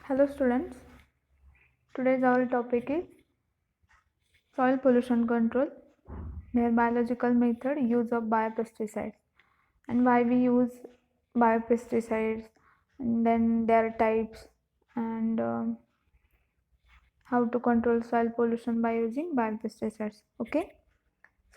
Hello students, today's our topic is soil pollution control, their biological method, use of biopesticides and why we use biopesticides, and then their types, and how to control soil pollution by using biopesticides. Okay,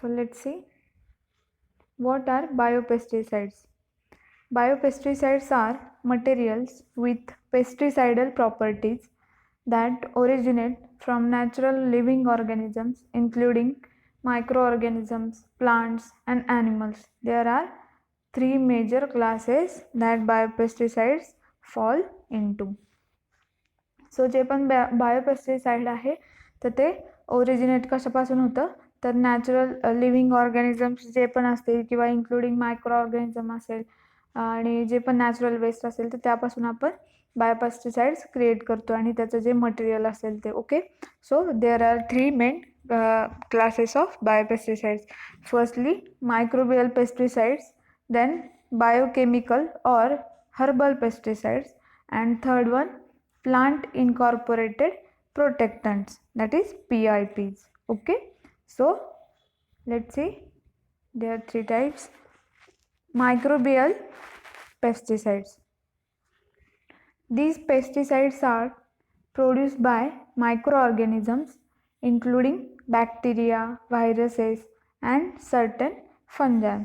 so let's see what are biopesticides. Biopesticides are materials with pesticidal properties that originate from natural living organisms, including microorganisms, plants, and animals. There are three major classes that biopesticides fall into. सो जे पण biopesticide आहे तर ते originate कशापासून होतं तर natural living organisms जे पण असतील किंवा इन्क्लुडिंग मायक्रो ऑर्गॅनिझम असेल आणि जे पण नॅचरल वेस्ट असेल तर त्यापासून आपण बायोपेस्टिसाइड्स क्रिएट करतो आणि त्याचं जे मटेरियल असेल ते. Okay, so there are three main classes of biopesticides. Firstly microbial pesticides, then biochemical or herbal pesticides, and third one plant incorporated protectants, that is PIPs. Okay, so let's see, there are three types. Microbial pesticides, these pesticides are produced by microorganisms including bacteria, viruses, and certain fungi.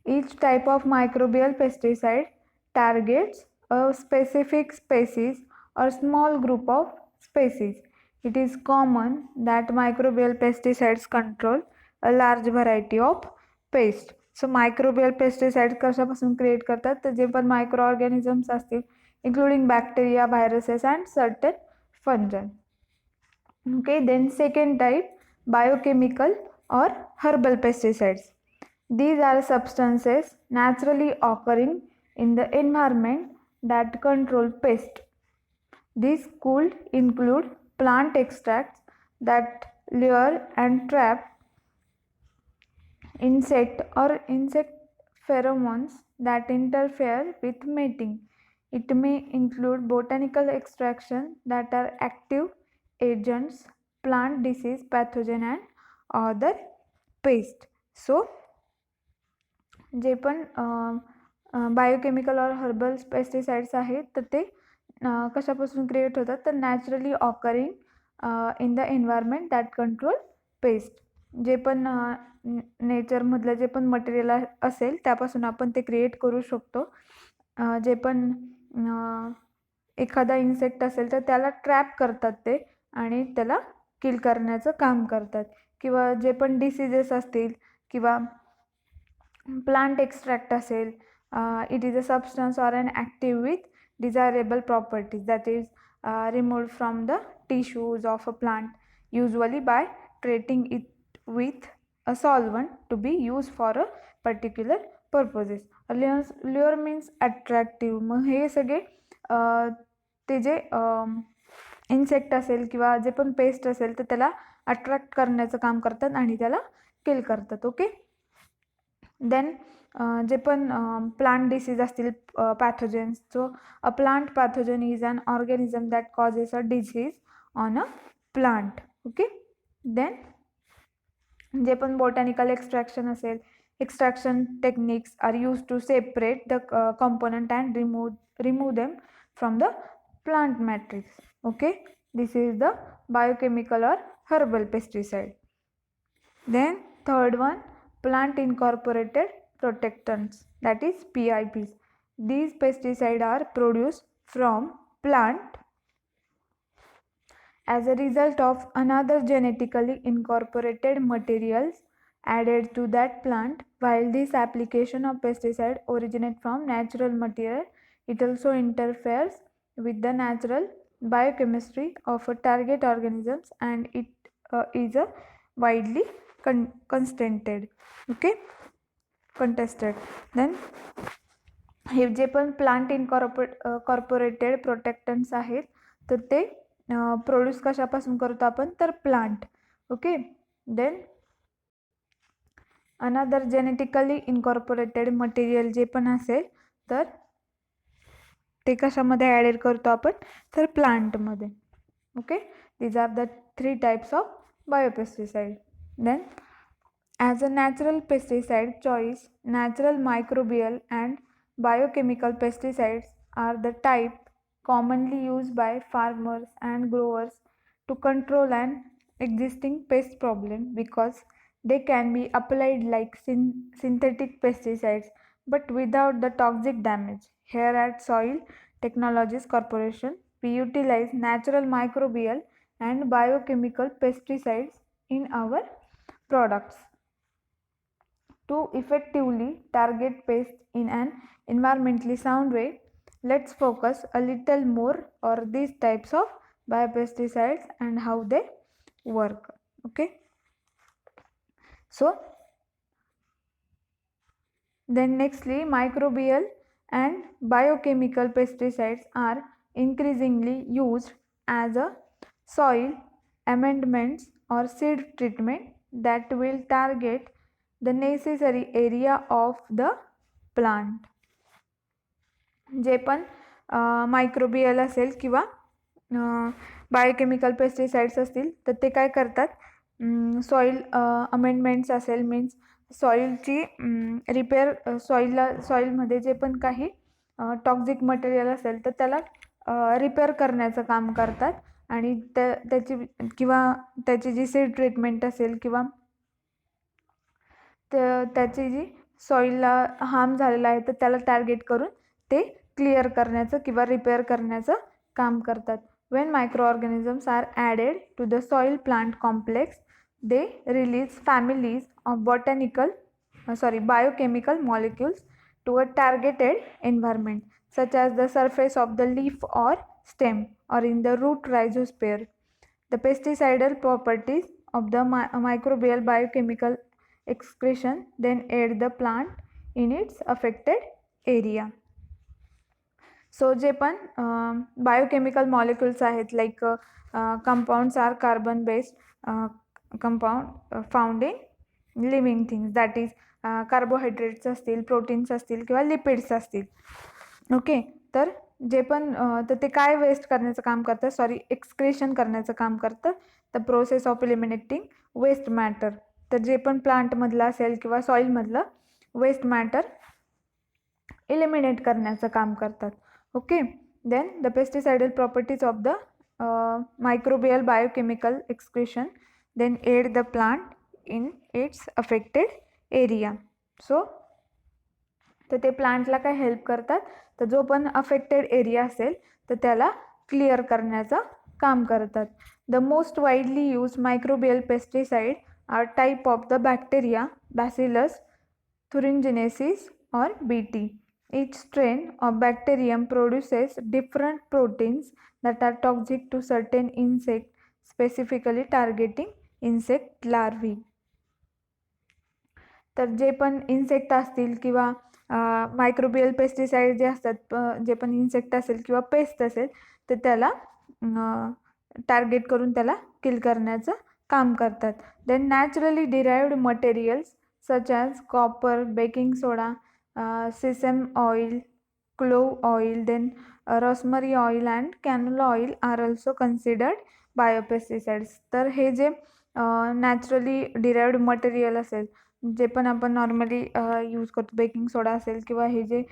Each type of microbial pesticide targets a specific species or small group of species. It is common that microbial pesticides control a large variety of pests. So microbial pesticide कशापासून create करतात तर जे पण micro organisms असतील including bacteria, viruses, and certain fungi. Okay, then second type, biochemical or herbal pesticides. These are substances naturally occurring in the environment that control pests. These could include plant extracts that lure and trap insect pheromones that interfere with mating. It may include botanical extraction that are active agents, plant disease pathogen, and other pests. So जे पण biochemical और herbal pesticides आहेत तर ते कशापासून create होतात तर naturally occurring in the environment that control pest. जे पण नेचरमधलं जे पण मटेरियल असेल त्यापासून आपण ते क्रिएट करू शकतो. जे पण एखादा इन्सेक्ट असेल तर त्याला ट्रॅप करतात ते आणि त्याला किल करण्याचं काम करतात. किंवा जे पण डिसीजेस असतील किंवा plant extract असेल, it is a substance or an active with desirable properties that is removed from the tissues of a plant, usually by treating it with a solvent to be used for a particular purposes. Lure means attractive. मग हे सगळे ते जे insect असेल किंवा जे पण paste असेल तर त्याला attract करण्याचं काम करतात आणि त्याला किल करतात. ओके, देन जे पण प्लांट डिसीज असतील pathogens. So a plant pathogen is an organism that causes a disease on a plant. Okay, then जे पण बॉटॅनिकल एक्स्ट्रॅक्शन असेल, extraction techniques are use to separate the component and remove them from the plant matrix. Okay, this is the biochemical or herbal pesticide. Then third one, plant incorporated protectants, that is PIPs. These pesticides are produced from plant as a result of another genetically incorporated materials added to that plant. While this application of pesticide originates from natural material, it also interferes with the natural biochemistry of a target organisms, and it is a widely contested. Okay, contested. Then हे जे पण plant incorporated प्रोटेक्टंट्स आहेत तर ते produce कशापासून करतो आपण तर plant. Okay, then another genetically incorporated material जे पण असेल तर ते कशामध्ये ॲडेड करतो आपण, तर प्लांटमध्ये. Okay, these are the 3 types of biopesticide. Then as a natural pesticide choice, natural microbial and biochemical pesticides are the type commonly used by farmers and growers to control an existing pest problem, because they can be applied like synthetic pesticides but without the toxic damage. Here at Soil Technologies Corporation, we utilize natural microbial and biochemical pesticides in our products to effectively target pests in an environmentally sound way. Let's focus a little more on these types of biopesticides and how they work. Okay, so then nextly, microbial and biochemical pesticides are increasingly used as a soil amendments or seed treatment that will target the necessary area of the plant. जे पण microbial असेल किंवा biochemical pesticides असतील तर ते काय करतात, soil amendments असेल means सॉईलची repair, सॉईलमध्ये जे पण काही टॉक्झिक मटेरियल असेल तर त्याला रिपेअर करण्याचं काम करतात. आणि त्याची किंवा त्याची जी सीड ट्रीटमेंट असेल किंवा त्याची जी सॉईलला हार्म झालेला आहे तर त्याला टार्गेट करून ते क्लिअर करण्याचं किंवा रिपेअर करण्याचं काम करतात. When microorganisms are added to the soil plant complex, they release families of biochemical molecules to a targeted environment, such as the surface of the leaf or stem or in the root rhizosphere. The pesticidal properties of the microbial biochemical excretion then aid the plant in its affected area. So जे पण biochemical molecules आहेत like compounds are carbon based compound found in living things, that is carbohydrates असतील, proteins असतील किंवा lipids असतील. Okay, तर जे पण तर ते काय वेस्ट करण्याचं काम करतं, एक्सक्रेशन करण्याचं काम करतं. The process of eliminating waste matter, तर जे पण प्लांटमधलं असेल किंवा सॉईलमधलं वेस्ट मॅटर एलिमिनेट करण्याचं काम करतात. Okay, then the pesticidal properties of the microbial biochemical excretion then aid the plant in its affected area. So तर ते प्लांटला काय हेल्प करतात, तर जो पण अफेक्टेड एरिया असेल तर त्याला क्लिअर करण्याचं काम करतात. The most widely use microbial pesticide are type of the bacteria bacillus thuringiensis or BT. Each strain of bacterium produces different proteins that are toxic to certain insects, specifically targeting insect larvae. तर जे पण insect असतील किंवा microbial pesticide जे असतात, जे पण insect असेल किंवा paste असेल तर त्याला टार्गेट करून त्याला किल करण्याचं काम करतात. Then naturally derived materials such as copper, baking soda, sesame oil, clove oil, then rosemary oil and canola oil are also considered biopesticides. तर हे जे नॅचरली डिराइव्ड मटेरियल असेल, जे पण आपण नॉर्मली यूज करतो, बेकिंग सोडा असेल किंवा हे जे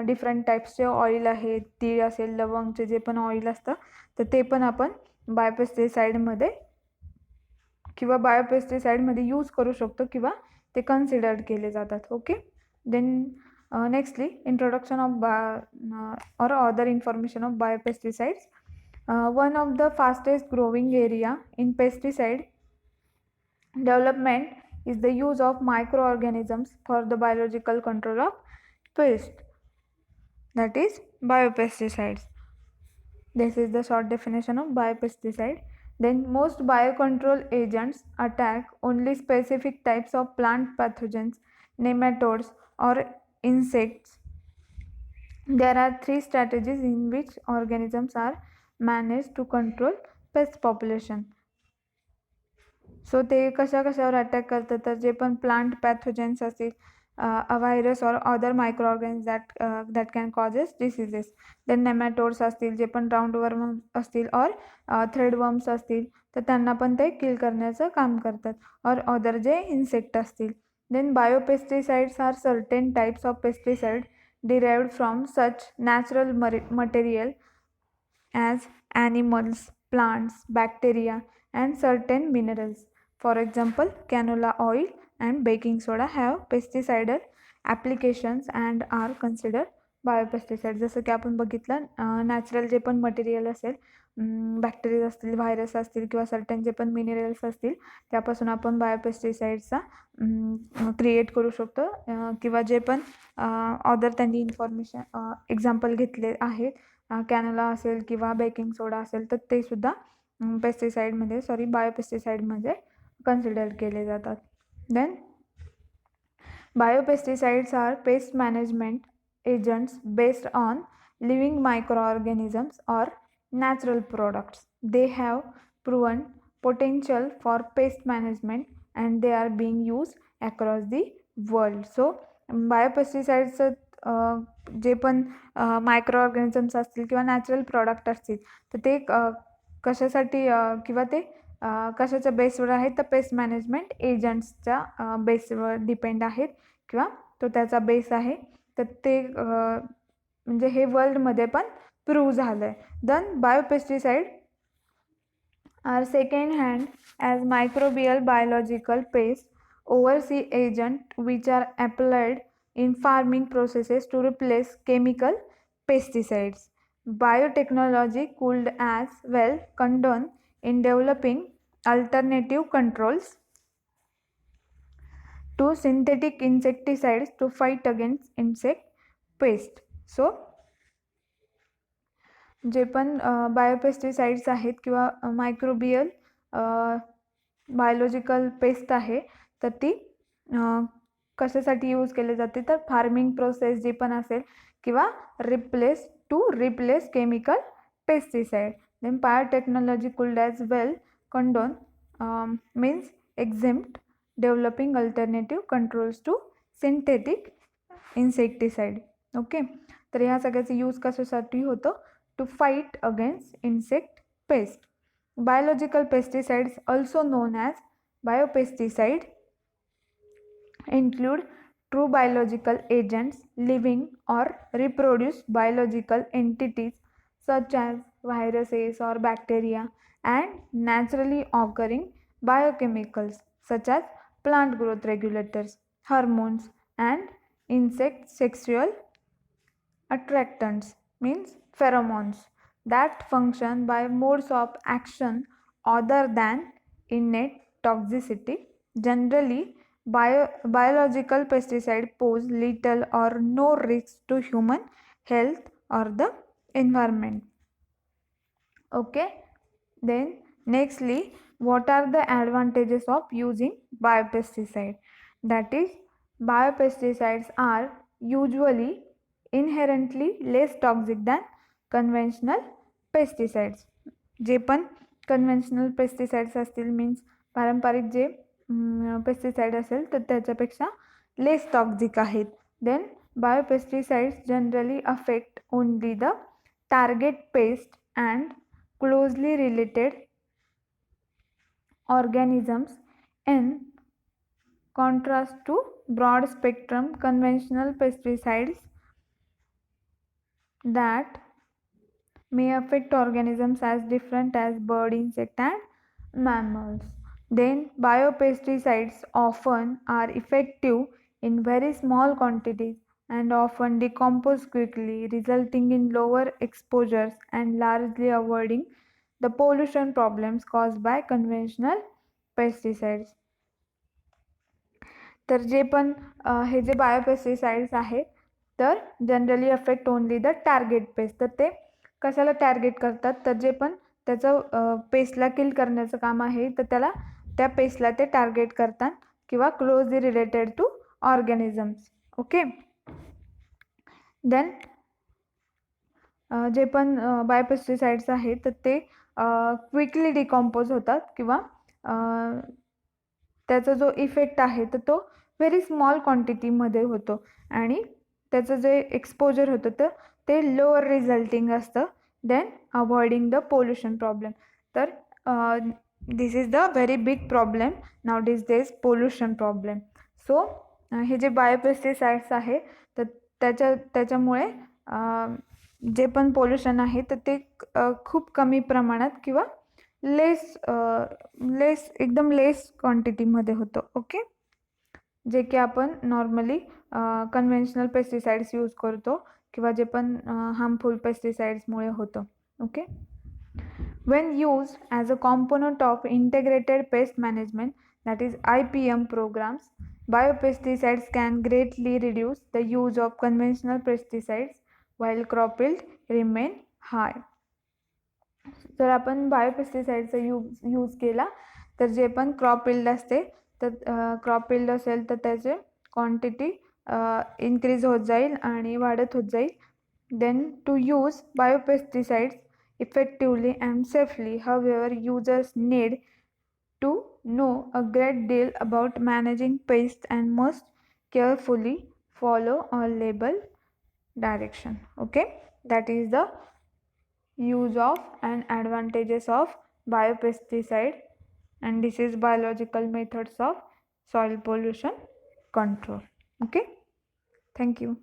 डिफरंट टाईप्सचे ऑइल आहेत, तीळ असेल, लवंगचे जे पण ऑइल असतं तर ते पण आपण बायोपेस्टिसाइडमध्ये यूज करू शकतो किंवा ते कन्सिडर्ड केले जातात. Okay, then nextly introduction of or other information of biopesticides. One of the fastest growing area in pesticide development is the use of microorganisms for the biological control of pest, that is biopesticides. This is the short definition of biopesticide. Then most biocontrol agents attack only specific types of plant pathogens, nematodes or insects. There are 3 strategies in which organisms are managed to control pest population. सो ते कशावर attack करतात, तर जे पण plant पॅथोजेन्स असतील a virus or other microorganisms that can causes diseases. then nematodes असतील, जे पण राऊंडवर्म असतील और थ्रेडवर्म्स असतील, तर त्यांना पण ते किल करण्याचं काम करतात. और अदर जे इन्सेक्ट असतील. then biopesticides are certain types of pesticide derived from such natural material as animals, plants, bacteria, and certain minerals. For example, canola oil and baking soda have pesticidal applications and are considered biopesticide. जसं की आपण बघितलं, natural जे पण material असेल, bacteria असतील, virus असतील किंवा certain जे पण मिनरल्स असतील, त्यापासून आपण बायोपेस्टिसाइडचा क्रिएट करू शकतो. किंवा जे पण अदर त्यांनी इन्फॉर्मेशन एक्झाम्पल घेतले आहेत, कॅनोला असेल किंवा बेकिंग सोडा असेल, तर ते सुद्धा बायोपेस्टिसाइडमध्ये कन्सिडर केले जातात. Then biopesticides are pest management agents based on living microorganisms or natural products. They have proven potential for pest management and they are being used across the world. So biopesticides जे पण micro organisms असतील किंवा natural product असतील, तर ते कशासाठी किंवा ते कशाच्या बेसवर आहेत, तर पेस्ट मॅनेजमेंट एजंट्सच्या बेसवर डिपेंड आहेत किंवा तो त्याचा बेस आहे. तर ते म्हणजे हे वर्ल्डमध्ये पण प्रूव्ह झालं आहे. Then biopesticide are second hand as microbial biological pest oversee agent which are applied in farming processes to replace chemical pesticides. Biotechnology could as well condone in developing alternative controls to synthetic insecticides to fight against insect pest. So जे पण biopesticides आहेत किंवा microbial biological paste आहे, तर ती कशासाठी use केले जाते, तर फार्मिंग प्रोसेस जे पण असेल किंवा replace chemical pesticide. Then biotechnology could as well condone means exempt developing alternative controls to synthetic insecticide. Okay, तर ह्या सगळ्याचा यूज कशासाठी होतो, to fight against insect pest. Biological pesticides, also known as biopesticide, include true biological agents, living or reproduced biological entities such as viruses or bacteria, and naturally occurring biochemicals such as plant growth regulators, hormones, and insect sexual attractants means pheromones that function by modes of action other than innate toxicity. Generally, biological pesticides pose little or no risk to human health or the environment. Okay, then nextly, what are the advantages of using biopesticide? That is, biopesticides are usually inherently less toxic than conventional pesticides. जे पण conventional pesticides असतील, means पारंपरिक जे pesticide असेल, तर त्याच्यापेक्षा less toxic आहेत. Then biopesticides generally affect only the target pest and closely related organisms in contrast to broad spectrum conventional pesticides that may affect organisms as different as bird, insect, and mammals. Then biopesticides often are effective in very small quantities and often decompose quickly, resulting in lower exposures and largely avoiding the pollution problems caused by conventional pesticides. तर जे पण हे जे biopesticides आहेत, तर generally affect only the target paste. तर ते कशाला target करतात, तर जे पण त्याचं पेस्टला किल करण्याचं काम आहे, तर त्याला त्या पेस्टला ते टार्गेट करतात किंवा closely related to organisms. Okay, then जे पण बायोपेस्टिसाइड्स आहेत, तर ते क्विकली डिकॉम्पोज होतात किंवा त्याचा जो इफेक्ट आहे तर तो व्हेरी स्मॉल क्वांटिटीमध्ये होतो आणि त्याचं जे एक्सपोजर होतं तर ते लोअर रिझल्टिंग असतं then avoiding the pollution problem. तर this is the very big problem nowadays these pollution problem. So हे जे बायोपेस्टिसाइड्स आहे तर त्याच्यामुळे जे पण पोल्युशन आहे तर ते खूप कमी प्रमाणात किंवा एकदम लेस क्वांटिटीमध्ये होतं. ओके, जे की आपण नॉर्मली कन्व्हेन्शनल पेस्टिसाइड्स यूज करतो किंवा जे पण हार्मफुल पेस्टिसाइड्समुळे होतं. Okay, when used as a component of integrated pest management, that is IPM programs, biopesticides can greatly reduce the use of conventional pesticides while crop yield remain high. जर आपण बायोपेस्टिसाइडचा use केला तर जे पण क्रॉप इल्ड असते तर crop yield असेल तर त्याचे क्वांटिटी इन्क्रीज होत जाईल आणि वाढत होत जाईल. Then to use biopesticides effectively and safely, however, users need to know a great deal about managing pests and must carefully follow all label direction. Okay, that is the use of and advantages of biopesticide, and this is biological methods of soil pollution control. Okay, thank you.